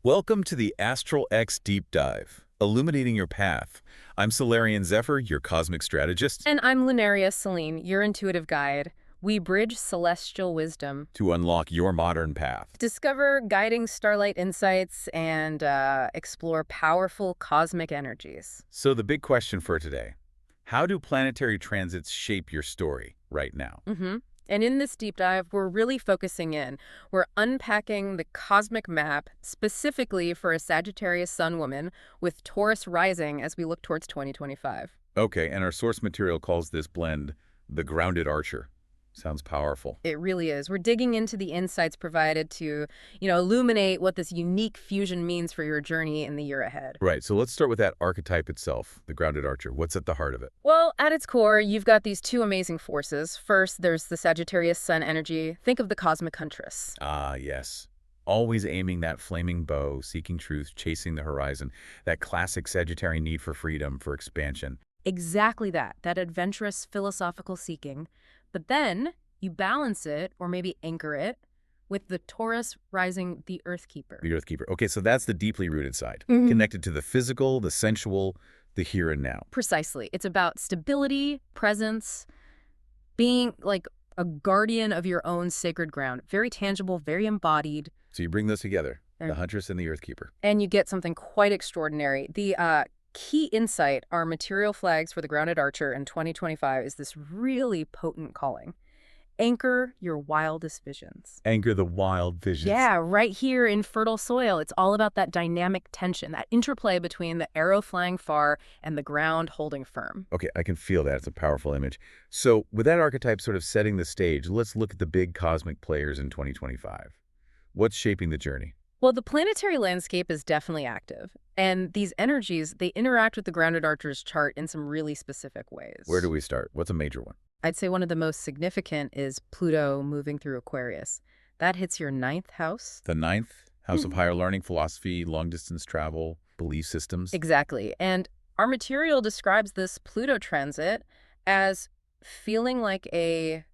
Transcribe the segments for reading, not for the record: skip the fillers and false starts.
Welcome to the ASTRALX Deep Dive, illuminating your path. I'm Solarian Zephyr, your Cosmic Strategist. And I'm Lunaria Celine, your intuitive guide. We bridge celestial wisdom, To unlock your modern path. discover guiding starlight insights, and explore powerful cosmic energies. So the big question for today, how do planetary transits shape your story right now? And in this deep dive, we're really focusing in. We're unpacking the cosmic map specifically for a Sagittarius sun woman with Taurus rising as we look towards 2025. Okay, and our source material calls this blend the grounded archer. Sounds powerful. It really is. We're digging into the insights provided to, illuminate what this unique fusion means for your journey in the year ahead. Right, so let's start with that archetype itself, the grounded archer. What's at the heart of it? Well, at its core, you've got these two amazing forces. First, there's the Sagittarius sun energy. Think of the cosmic huntress. Ah, yes. Always aiming that flaming bow, seeking truth, chasing the horizon. That classic Sagittarian need for freedom, for expansion. Exactly that adventurous philosophical seeking. But then you balance it, or maybe anchor it, with the Taurus rising the Earthkeeper. The Earthkeeper. Okay, so that's the deeply rooted side, Mhm. connected to the physical, the sensual, the here and now. Precisely. It's about stability, presence, being like a guardian of your own sacred ground. Very tangible, very embodied. So you bring those together, There. the Huntress and the Earthkeeper. And you get something quite extraordinary. The key insight, our material flags for the grounded archer in 2025 is this really potent calling. Anchor your wildest visions. Anchor the wild visions. Yeah, right here in fertile soil. It's all about that dynamic tension, that interplay between the arrow flying far and the ground holding firm. Okay, I can feel that. It's a powerful image. So with that archetype sort of setting the stage, let's look at the big cosmic players in 2025. What's shaping the journey? Well, the planetary landscape is definitely active, and these energies, they interact with the grounded archer's chart in some really specific ways. Where do we start? What's a major one? I'd say one of the most significant is Pluto moving through Aquarius. That hits your ninth house. The ninth, House of Higher Learning, Philosophy, Long-Distance Travel, Belief Systems. Exactly. And our material describes this Pluto transit as feeling like a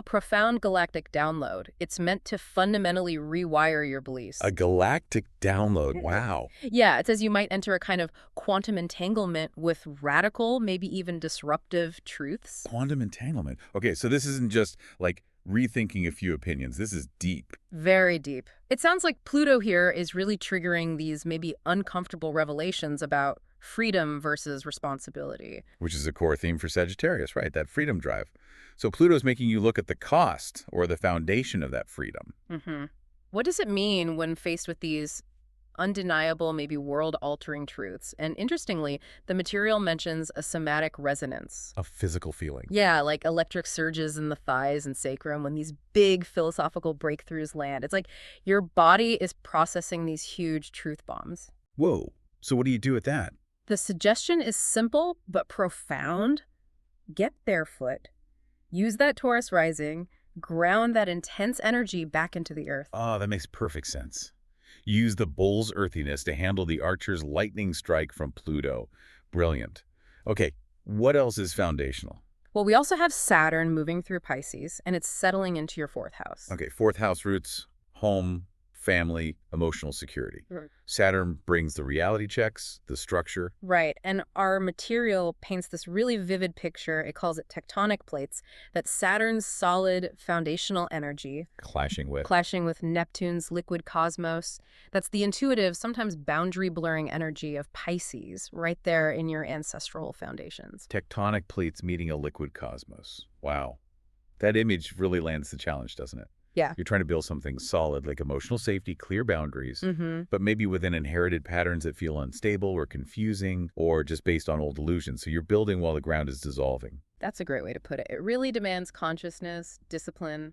profound galactic download. It's meant to fundamentally rewire your beliefs. A galactic download. Wow. Yeah, it says you might enter a kind of quantum entanglement with radical, maybe even disruptive truths. Quantum entanglement. Okay, so this isn't just like rethinking a few opinions. This is deep. Very deep. It sounds like Pluto here is really triggering these maybe uncomfortable revelations about freedom versus responsibility. Which is a core theme for Sagittarius, right? That freedom drive. So Pluto's making you look at the cost or the foundation of that freedom. What does it mean when faced with these undeniable, maybe world-altering truths? And interestingly, the material mentions a somatic resonance. A physical feeling. Yeah, like electric surges in the thighs and sacrum when these big philosophical breakthroughs land. It's like your body is processing these huge truth bombs. Whoa. So what do you do with that? The suggestion is simple but profound. Get barefoot. Use that Taurus rising. Ground that intense energy back into the earth. Oh, that makes perfect sense. Use the bull's earthiness to handle the archer's lightning strike from Pluto. Brilliant. Okay, what else is foundational? Well, we also have Saturn moving through Pisces, and it's settling into your fourth house. Okay, fourth house roots, home, family, emotional security. Right. Saturn brings the reality checks, the structure. Right, and our material paints this really vivid picture. It calls it tectonic plates, that Saturn's solid foundational energy Clashing with. Neptune's liquid cosmos. That's the intuitive, sometimes boundary-blurring energy of Pisces, right there in your ancestral foundations. Tectonic plates meeting a liquid cosmos. Wow. That image really lands the challenge, doesn't it? Yeah. You're trying to build something solid, like emotional safety, clear boundaries, but maybe within inherited patterns that feel unstable or confusing or just based on old illusions. So you're building while the ground is dissolving. That's a great way to put it. It really demands consciousness, discipline,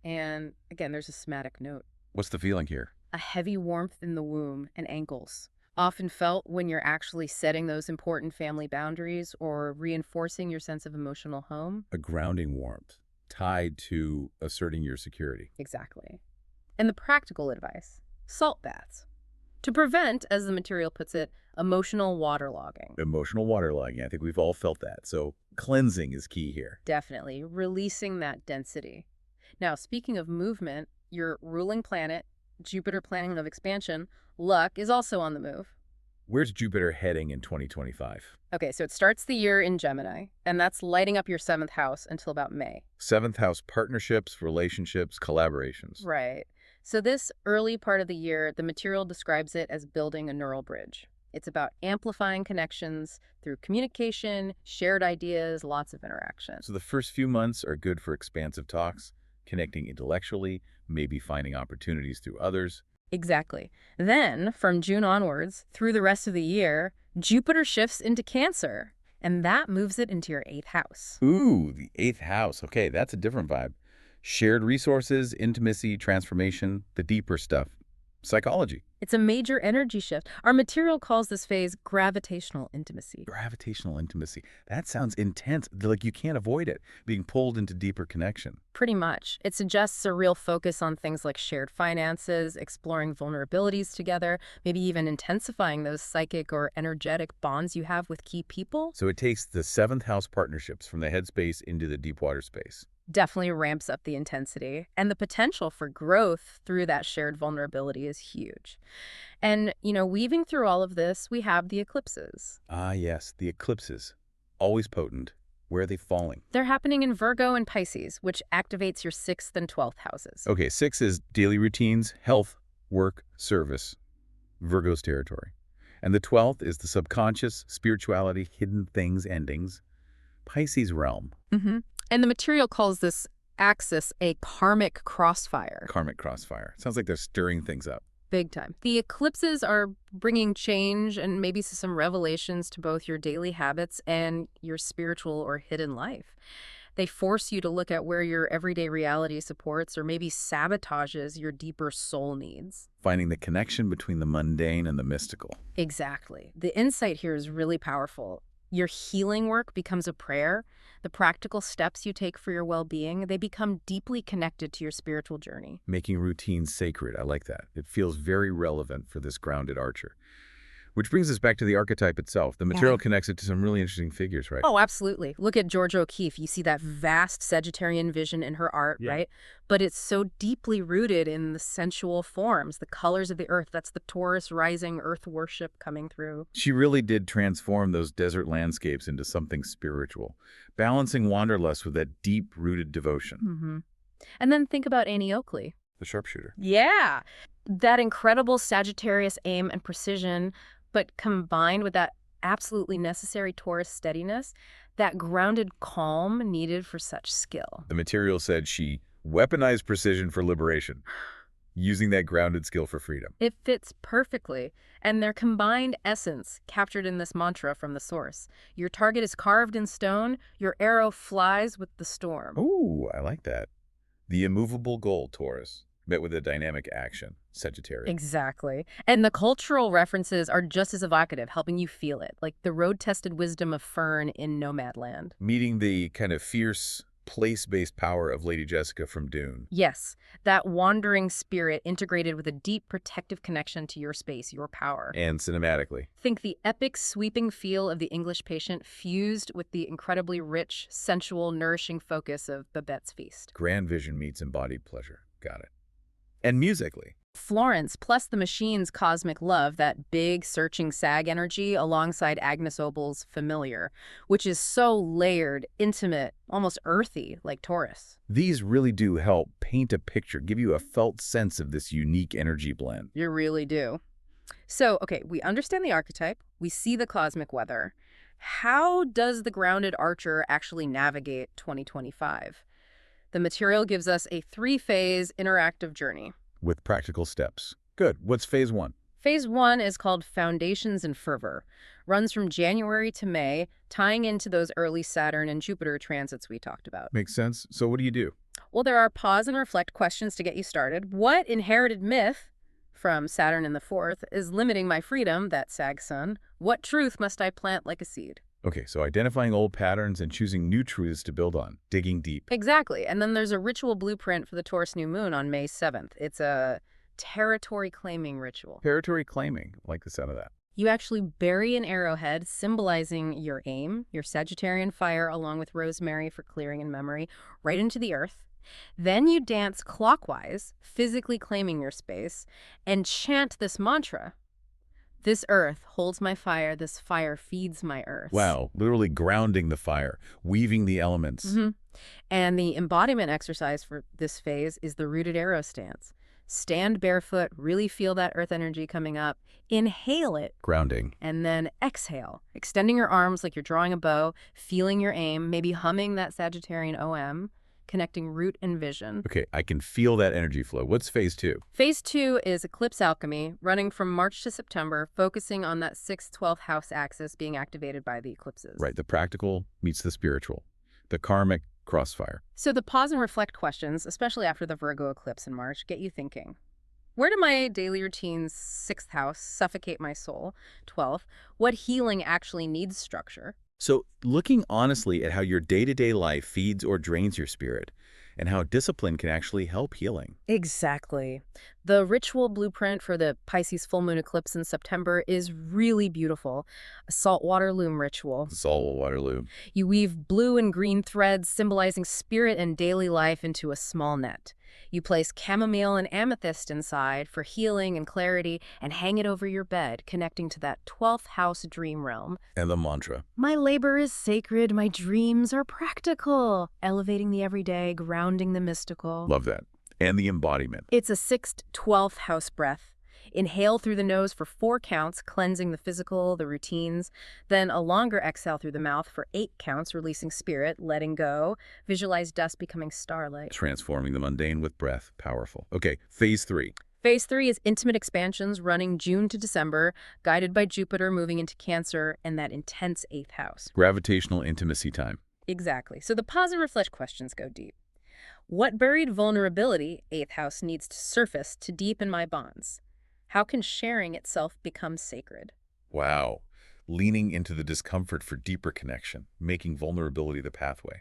and again, there's a somatic note. What's the feeling here? A heavy warmth in the womb and ankles, often felt when you're actually setting those important family boundaries or reinforcing your sense of emotional home. A grounding warmth tied to asserting your security. Exactly. And the practical advice, salt baths. To prevent, as the material puts it, emotional waterlogging. Emotional waterlogging. I think we've all felt that. So cleansing is key here. Definitely. Releasing that density. Now, speaking of movement, your ruling planet Jupiter planning of expansion, luck is also on the move. Where's Jupiter heading in 2025? Okay, so it starts the year in Gemini, and that's lighting up your 7th house until about May. 7th house partnerships, relationships, collaborations. Right. So this early part of the year, the material describes it as building a neural bridge. It's about amplifying connections through communication, shared ideas, lots of interaction. So the first few months are good for expansive talks, connecting intellectually, maybe finding opportunities through others. Exactly. Then, from June onwards, through the rest of the year, Jupiter shifts into Cancer, and that moves it into your 8th house. Ooh, the 8th house. Okay, that's a different vibe. Shared resources, intimacy, transformation, the deeper stuff. Psychology. It's a major energy shift. Our material calls this phase gravitational intimacy. Gravitational intimacy. That sounds intense, like you can't avoid it, being pulled into deeper connection. Pretty much. It suggests a real focus on things like shared finances, exploring vulnerabilities together, maybe even intensifying those psychic or energetic bonds you have with key people. So it takes the 7th house partnerships from the headspace into the deep water space. Definitely ramps up the intensity, and the potential for growth through that shared vulnerability is huge. And, weaving through all of this, we have the eclipses. Ah, yes, the eclipses. Always potent. Where are they falling? They're happening in Virgo and Pisces, which activates your 6th and 12th houses. Okay, 6 is daily routines, health, work, service. Virgo's territory. And the 12th is the subconscious, spirituality, hidden things, endings. Pisces realm. And the material calls this axis a karmic crossfire. Karmic crossfire. Sounds like they're stirring things up. Big time. The eclipses are bringing change and maybe some revelations to both your daily habits and your spiritual or hidden life. They force you to look at where your everyday reality supports or maybe sabotages your deeper soul needs. Finding the connection between the mundane and the mystical. Exactly. The insight here is really powerful. Your healing work becomes a prayer. The practical steps you take for your well-being, they become deeply connected to your spiritual journey. Making routines sacred. I like that. It feels very relevant for this grounded archer. Which brings us back to the archetype itself. The material connects it to some really interesting figures, right? Oh, absolutely. Look at Georgia O'Keeffe. You see that vast Sagittarian vision in her art, right? But it's so deeply rooted in the sensual forms, the colors of the earth. That's the Taurus rising earth worship coming through. She really did transform those desert landscapes into something spiritual, balancing wanderlust with that deep-rooted devotion. And then think about Annie Oakley. The sharpshooter. Yeah. That incredible Sagittarius aim and precision, but combined with that absolutely necessary Taurus steadiness, that grounded calm needed for such skill. The material said she weaponized precision for liberation, using that grounded skill for freedom. It fits perfectly, and their combined essence captured in this mantra from the source. Your target is carved in stone, your arrow flies with the storm. Ooh, I like that. The immovable goal, Taurus, met with a dynamic action, Sagittarius. Exactly. And the cultural references are just as evocative, helping you feel it, like the road-tested wisdom of Fern in Nomadland. Meeting the kind of fierce, place-based power of Lady Jessica from Dune. Yes, that wandering spirit integrated with a deep protective connection to your space, your power. And cinematically. Think the epic, sweeping feel of the English Patient fused with the incredibly rich, sensual, nourishing focus of Babette's Feast. Grand vision meets embodied pleasure. Got it. And musically. Florence plus the Machine's Cosmic Love, that big, searching sag energy alongside Agnes Obel's Familiar, which is so layered, intimate, almost earthy, like Taurus. These really do help paint a picture, give you a felt sense of this unique energy blend. You really do. So, okay, we understand the archetype, we see the cosmic weather. How does the grounded archer actually navigate 2025? The material gives us a 3-phase interactive journey. With practical steps. Good. What's phase 1? Phase 1 is called Foundations and Fervor. Runs from January to May, tying into those early Saturn and Jupiter transits we talked about. Makes sense. So what do you do? Well, there are pause and reflect questions to get you started. What inherited myth from Saturn in the 4th is limiting my freedom, that Sag sun? What truth must I plant like a seed? Okay, so identifying old patterns and choosing new truths to build on, digging deep. Exactly. And then there's a ritual blueprint for the Taurus new moon on May 7th. It's a territory claiming ritual. Territory claiming. I like the sound of that. You actually bury an arrowhead symbolizing your aim, your Sagittarian fire, along with rosemary for clearing and memory, right into the earth. Then you dance clockwise, physically claiming your space, and chant this mantra. This earth holds my fire, this fire feeds my earth. Wow, literally grounding the fire, weaving the elements. And the embodiment exercise for this phase is the rooted arrow stance. Stand barefoot, really feel that earth energy coming up. Inhale it. Grounding. And then exhale, extending your arms like you're drawing a bow, feeling your aim, maybe humming that Sagittarian OM, connecting root and vision. Okay, I can feel that energy flow. What's phase 2? Phase 2 is eclipse alchemy, running from March to September, focusing on that 6th, 12th house axis being activated by the eclipses. Right, the practical meets the spiritual. The karmic crossfire. So the pause and reflect questions, especially after the Virgo eclipse in March, get you thinking. Where do my daily routines, 6th house, suffocate my soul? 12th, what healing actually needs structure? So looking honestly at how your day-to-day life feeds or drains your spirit, and how discipline can actually help healing. Exactly. The ritual blueprint for the Pisces full moon eclipse in September is really beautiful. A saltwater loom ritual. Saltwater loom. You weave blue and green threads symbolizing spirit and daily life into a small net. You place chamomile and amethyst inside for healing and clarity and hang it over your bed, connecting to that 12th house dream realm. And the mantra. My labor is sacred, my dreams are practical. Elevating the everyday, grounding the mystical. Love that. And the embodiment. It's a 6th, 12th house breath. Inhale through the nose for 4 counts, cleansing the physical, the routines. Then a longer exhale through the mouth for 8 counts, releasing spirit, letting go. Visualize dust becoming starlight. Transforming the mundane with breath. Powerful. Okay, phase 3. Phase 3 is intimate expansions running June to December, guided by Jupiter moving into Cancer and that intense 8th house. Gravitational intimacy time. Exactly. So the pause and reflect questions go deep. What buried vulnerability, 8th house, needs to surface to deepen my bonds? How can sharing itself become sacred? Wow. Leaning into the discomfort for deeper connection, making vulnerability the pathway.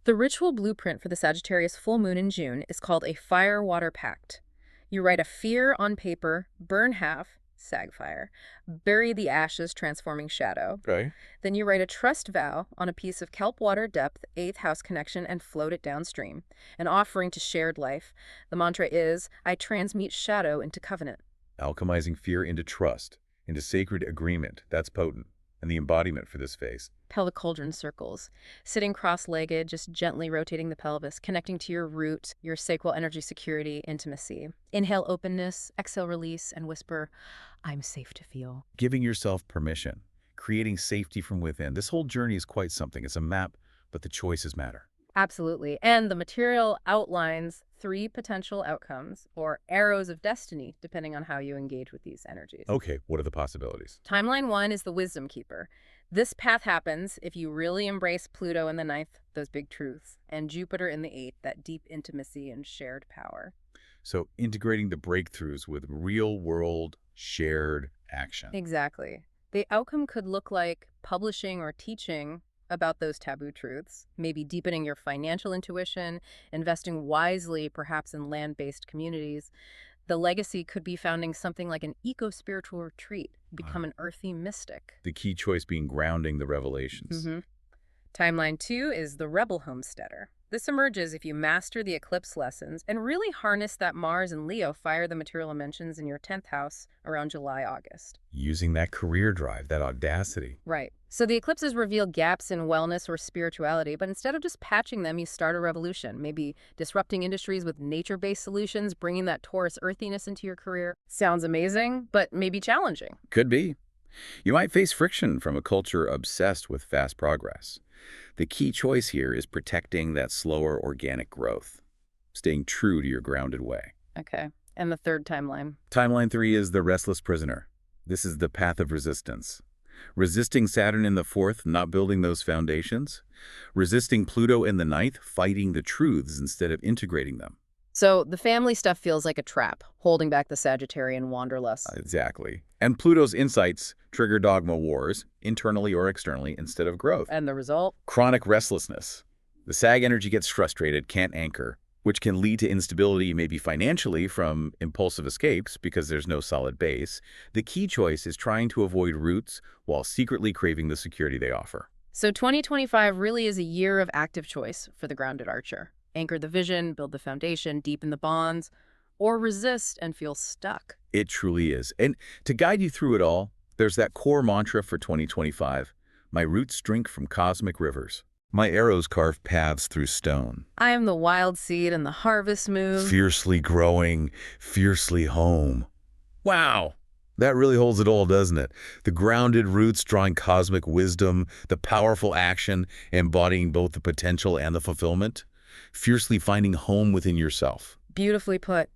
The ritual blueprint for the Sagittarius full moon in June is called a fire-water pact. You write a fear on paper, burn half, Sagfire, bury the ashes, transforming shadow. Okay. Then you write a trust vow on a piece of kelp water depth, 8th house connection, and float it downstream, an offering to shared life. The mantra is, I transmute shadow into covenant. Alchemizing fear into trust, into sacred agreement. That's potent. And the embodiment for this phase. Pelvic cauldron circles, sitting cross-legged, just gently rotating the pelvis, connecting to your root, your sacral energy, security, intimacy. Inhale openness, exhale release, and whisper, I'm safe to feel. Giving yourself permission, creating safety from within. This whole journey is quite something. It's a map, but the choices matter. Absolutely. And the material outlines 3 potential outcomes, or arrows of destiny, depending on how you engage with these energies. Okay, what are the possibilities? Timeline 1 is the wisdom keeper. This path happens if you really embrace Pluto in the 9th, those big truths, and Jupiter in the 8th, that deep intimacy and shared power. So integrating the breakthroughs with real-world shared action. Exactly. The outcome could look like publishing or teaching about those taboo truths, maybe deepening your financial intuition, investing wisely, perhaps in land-based communities. The legacy could be founding something like an eco-spiritual retreat, become an earthy mystic. The key choice being grounding the revelations. Timeline 2 is the rebel homesteader. This emerges if you master the eclipse lessons and really harness that Mars and Leo fire the material dimensions in your 10th house around July, August. Using that career drive, that audacity. Right. So the eclipses reveal gaps in wellness or spirituality, but instead of just patching them, you start a revolution, maybe disrupting industries with nature-based solutions, bringing that Taurus earthiness into your career. Sounds amazing, but maybe challenging. Could be. You might face friction from a culture obsessed with fast progress. The key choice here is protecting that slower organic growth, staying true to your grounded way. Okay. And the third timeline? Timeline 3 is the restless prisoner. This is the path of resistance. Resisting Saturn in the 4th, not building those foundations. Resisting Pluto in the 9th, fighting the truths instead of integrating them. So the family stuff feels like a trap, holding back the Sagittarian wanderlust. Exactly. And Pluto's insights trigger dogma wars, internally or externally, instead of growth. And the result? Chronic restlessness. The Sag energy gets frustrated, can't anchor, which can lead to instability maybe financially from impulsive escapes because there's no solid base. The key choice is trying to avoid roots while secretly craving the security they offer. So 2025 really is a year of active choice for the grounded archer. anchor the vision, build the foundation, deepen the bonds, or resist and feel stuck. It truly is. And to guide you through it all, there's that core mantra for 2025. My roots drink from cosmic rivers. My arrows carve paths through stone. I am the wild seed in the harvest moon. Fiercely growing, fiercely home. Wow! That really holds it all, doesn't it? The grounded roots drawing cosmic wisdom, the powerful action embodying both the potential and the fulfillment, fiercely finding home within yourself. Beautifully put.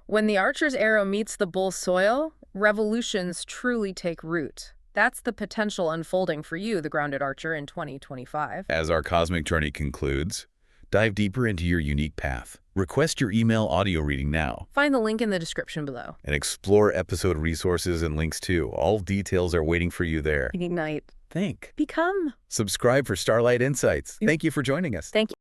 When the archer's arrow meets the bull's soil, revolutions truly take root. That's the potential unfolding for you, the grounded archer, in 2025. As our cosmic journey concludes, dive deeper into your unique path. Request your email audio reading now. Find the link in the description below. And explore episode resources and links too. All details are waiting for you there. Ignite. Think. Become. Subscribe for Starlight Insights. Thank you for joining us. Thank you.